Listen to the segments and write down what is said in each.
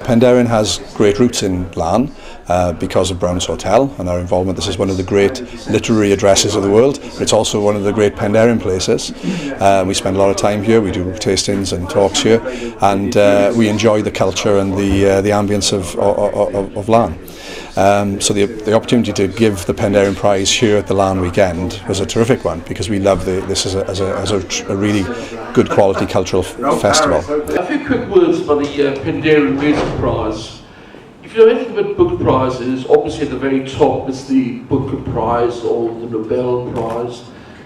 Penderyn has great roots in Laugharne because of Brown's Hotel and our involvement. This is one of the great literary addresses of the world. It's also one of the great Penderyn places. We spend a lot of time here. We do tastings and talks here, and we enjoy the culture and the ambience of Laugharne. So the opportunity to give the Penderyn Prize here at the Laugharne weekend was a terrific one because we love this as a really good quality cultural festival. A few quick words about the Penderyn Music Prize. If you know anything about book prizes, obviously at the very top is the Booker Prize or the Nobel Prize.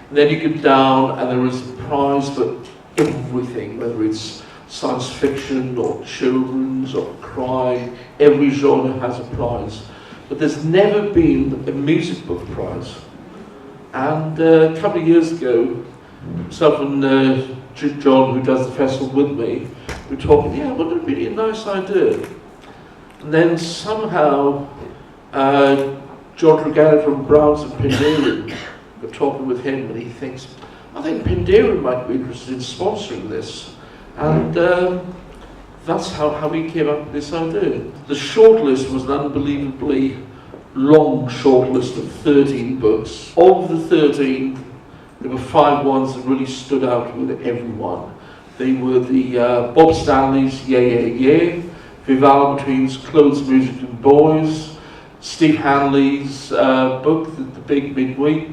And then you get down and there is a prize for everything, whether it's science fiction or children's or crime. Every genre has a prize. But there's never been a music book prize. And a couple of years ago, myself and John, who does the festival with me, we were talking, yeah, wouldn't it be a nice idea? And then somehow, John Regana from Browns and Penderyn, we're talking with him, and he thinks, I think Penderyn might be interested in sponsoring this. And that's how we came up with this idea. The shortlist was an unbelievably long shortlist of 13 books. Of the 13, there were 5 ones that really stood out with everyone. They were the Bob Stanley's Yeah Yeah Yeah, Viv Albertine's Clothes, Music and Boys, Steve Hanley's book, The Big Midweek,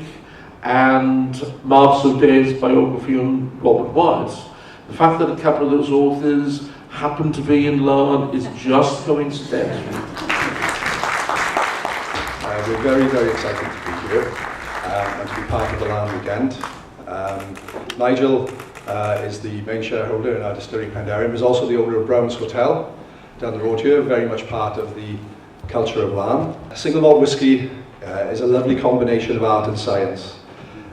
and Mark Sauder's biography on Robert Wise. The fact that a couple of those authors happen to be in Laugharne is just coincidental. We're very, very excited to be here and to be part of the Laugharne weekend. Nigel is the main shareholder in our distillery Penderyn. He's also the owner of Brown's Hotel down the road here, very much part of the culture of Laugharne. Single malt whisky is a lovely combination of art and science.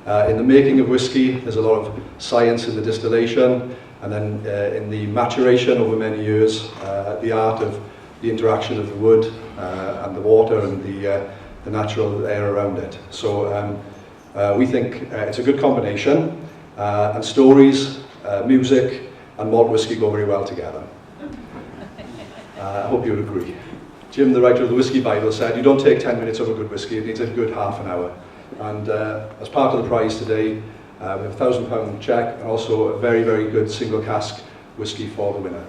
In the making of whisky, there's a lot of science in the distillation, and then in the maturation over many years, the art of the interaction of the wood and the water and the natural air around it. So we think it's a good combination, and stories, music and malt whisky go very well together. I hope you would agree. Jim, the writer of the Whiskey Bible, said, you don't take 10 minutes of a good whisky, it needs a good half an hour. And as part of the prize today, we have a £1,000 cheque and also a very, very good single cask whisky for the winner.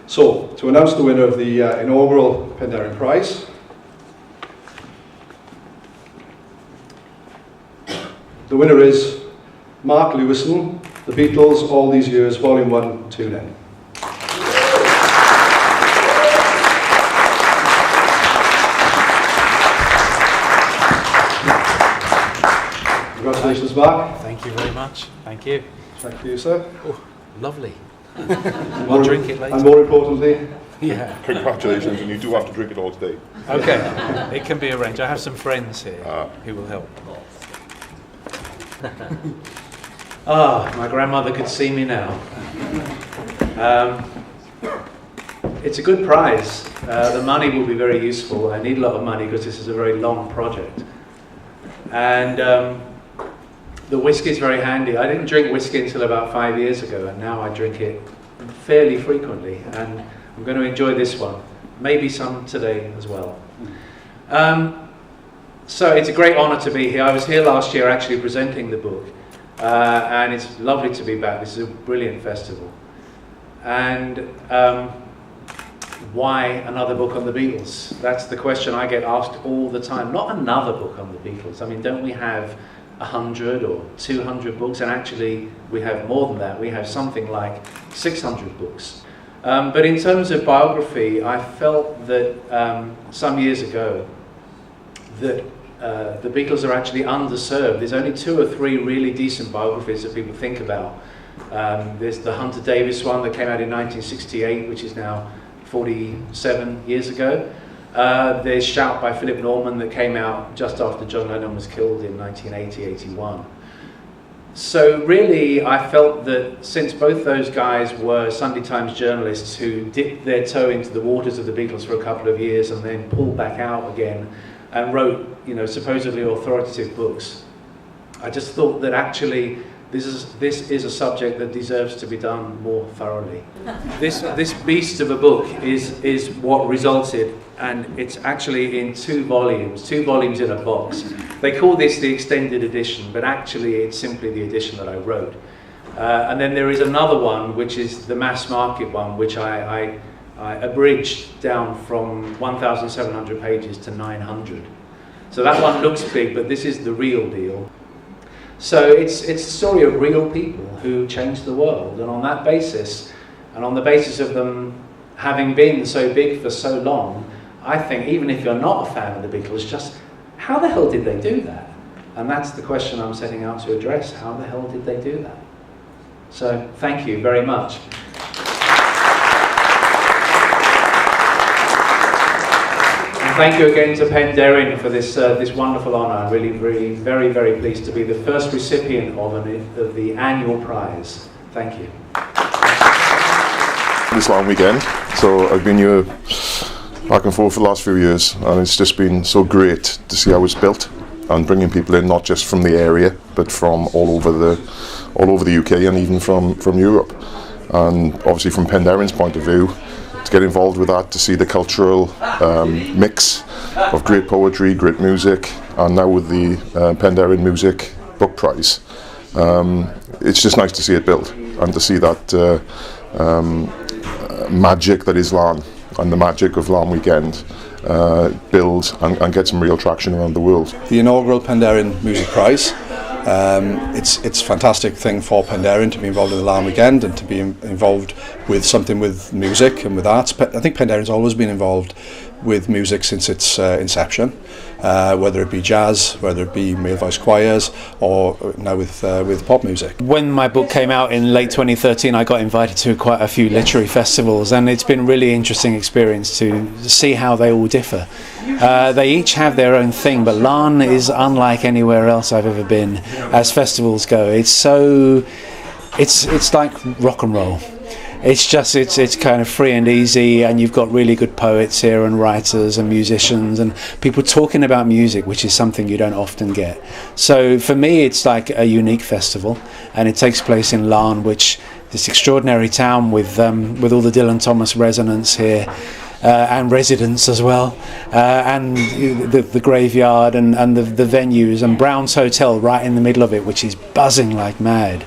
So, to announce the winner of the inaugural Penderyn Prize, the winner is Mark Lewison, The Beatles, All These Years, Volume 1, Tune In. Congratulations, Mark. Thank you very much. Thank you. Thank you, sir. Oh, lovely. We'll drink it later. And more importantly, yeah. Congratulations, and you do have to drink it all today. Okay, it can be arranged. I have some friends here who will help. My grandmother could see me now. It's a good prize. The money will be very useful. I need a lot of money because this is a very long project. And the whiskey is very handy. I didn't drink whiskey until about 5 years ago, and now I drink it fairly frequently. And I'm going to enjoy this one, maybe some today as well. So it's a great honour to be here. I was here last year actually presenting the book, and it's lovely to be back. This is a brilliant festival. And why another book on the Beatles? That's the question I get asked all the time. Not another book on the Beatles. I mean, don't we have 100 or 200 books? And actually, we have more than that. We have something like 600 books. But in terms of biography, I felt that some years ago that the Beatles are actually underserved. There's only 2 or 3 really decent biographies that people think about. There's the Hunter Davis one that came out in 1968, which is now 47 years ago. There's Shout by Philip Norman that came out just after John Lennon was killed in 1980-81. So really, I felt that since both those guys were Sunday Times journalists who dipped their toe into the waters of the Beatles for a couple of years and then pulled back out again and wrote, supposedly authoritative books, I just thought that actually this is a subject that deserves to be done more thoroughly. This beast of a book is what resulted, and it's actually in two volumes in a box. They call this the extended edition, but actually it's simply the edition that I wrote. And then there is another one, which is the mass market one, which I abridged down from 1,700 pages to 900. So that one looks big, but this is the real deal. So it's a story of real people who changed the world, and on that basis, and on the basis of them having been so big for so long, I think even if you're not a fan of the Beatles, just how the hell did they do that? And that's the question I'm setting out to address. How the hell did they do that? So thank you very much. And thank you again to Penderyn for this wonderful honour. I'm really, really, very, very pleased to be the first recipient of the annual prize. Thank you. This long weekend, so I've been here back and forth for the last few years, and it's just been so great to see how it's built and bringing people in, not just from the area but from all over the UK and even from Europe. And obviously from Penderyn's point of view, to get involved with that, to see the cultural mix of great poetry, great music, and now with the Penderyn Music Book Prize, it's just nice to see it built and to see that magic that is Laugharne and the magic of Laugharne Weekend build and get some real traction around the world. The inaugural Penderyn Music Prize. It's a fantastic thing for Penderyn to be involved in the Laugharne Weekend and to be involved with something with music and with arts. I think Penderyn's always been involved with music since its inception, whether it be jazz, whether it be male voice choirs, or now with pop music. When my book came out in late 2013, I got invited to quite a few literary festivals, and it's been a really interesting experience to see how they all differ. They each have their own thing, but Laugharne is unlike anywhere else I've ever been as festivals go. It's like rock and roll. It's kind of free and easy, and you've got really good poets here and writers and musicians and people talking about music, which is something you don't often get. So for me, it's like a unique festival, and it takes place in Laugharne, which this extraordinary town with all the Dylan Thomas resonance here. And residents as well, and the graveyard and the venues, and Brown's Hotel right in the middle of it, which is buzzing like mad.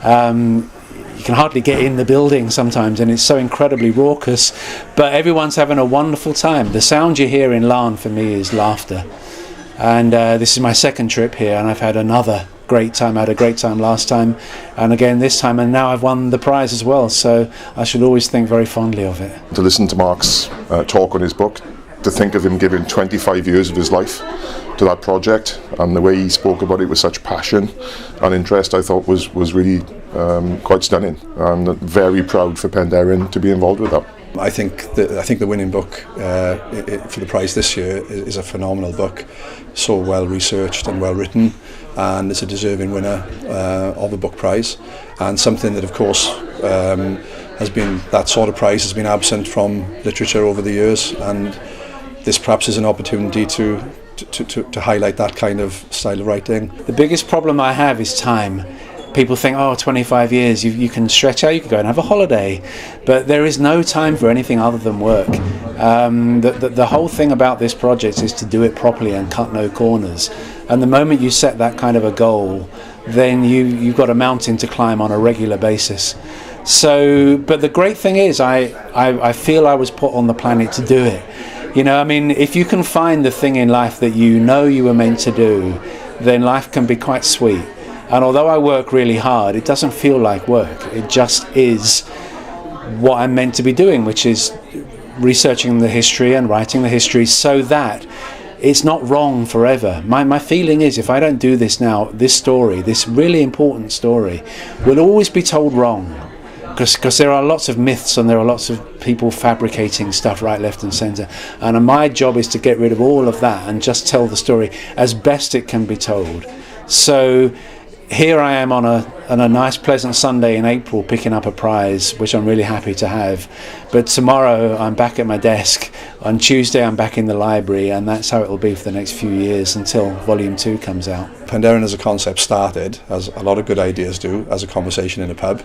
You can hardly get in the building sometimes, and it's so incredibly raucous, but everyone's having a wonderful time. The sound you hear in Laugharne for me is laughter, and this is my second trip here, and I've had another great time. I had a great time last time, and again this time, and now I've won the prize as well, so I should always think very fondly of it. To listen to Mark's talk on his book, to think of him giving 25 years of his life to that project, and the way he spoke about it with such passion and interest, I thought was really quite stunning, and very proud for Penderyn to be involved with that. I think the winning book for the prize this year is a phenomenal book, so well researched and well written, and it's a deserving winner of a book prize, and something that of course that sort of prize has been absent from literature over the years, and this perhaps is an opportunity to highlight that kind of style of writing. The biggest problem I have is time. People think, 25 years, you can stretch out, you can go and have a holiday. But there is no time for anything other than work. The whole thing about this project is to do it properly and cut no corners. And the moment you set that kind of a goal, then you've got a mountain to climb on a regular basis. So, but the great thing is, I feel I was put on the planet to do it. If you can find the thing in life that you were meant to do, then life can be quite sweet. And although I work really hard, it doesn't feel like work. It just is what I'm meant to be doing, which is researching the history and writing the history so that it's not wrong forever. My feeling is, if I don't do this now, this story, this really important story, will always be told wrong. Because there are lots of myths and there are lots of people fabricating stuff right, left and centre. And my job is to get rid of all of that and just tell the story as best it can be told. So here I am on a nice pleasant Sunday in April picking up a prize, which I'm really happy to have. But tomorrow I'm back at my desk. On Tuesday I'm back in the library, and that's how it will be for the next few years until Volume 2 comes out. Penderyn as a concept started, as a lot of good ideas do, as a conversation in a pub.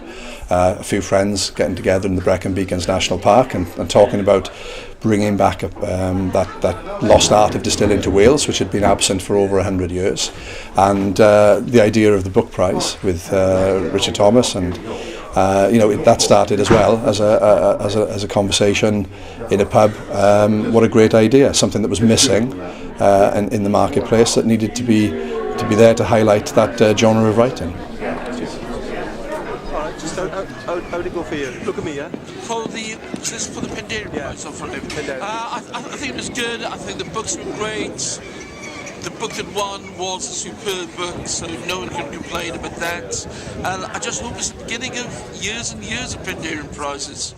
A few friends getting together in the Brecon Beacons National Park and talking about bringing back that lost art of distilling to Wales, which had been absent for over 100 years. And the idea of the book prize with Richard Thomas, and that started as well as a conversation in a pub. What a great idea! Something that was missing in the marketplace, that needed to be there to highlight that genre of writing. Just how did it go for you? Look at me, yeah? Is this for the Penderyn Prize or for him? I think it was good. I think the books were great. The book that won was a superb book, so no one can complain about that. And I just hope it's the beginning of years and years of Penderyn Prizes.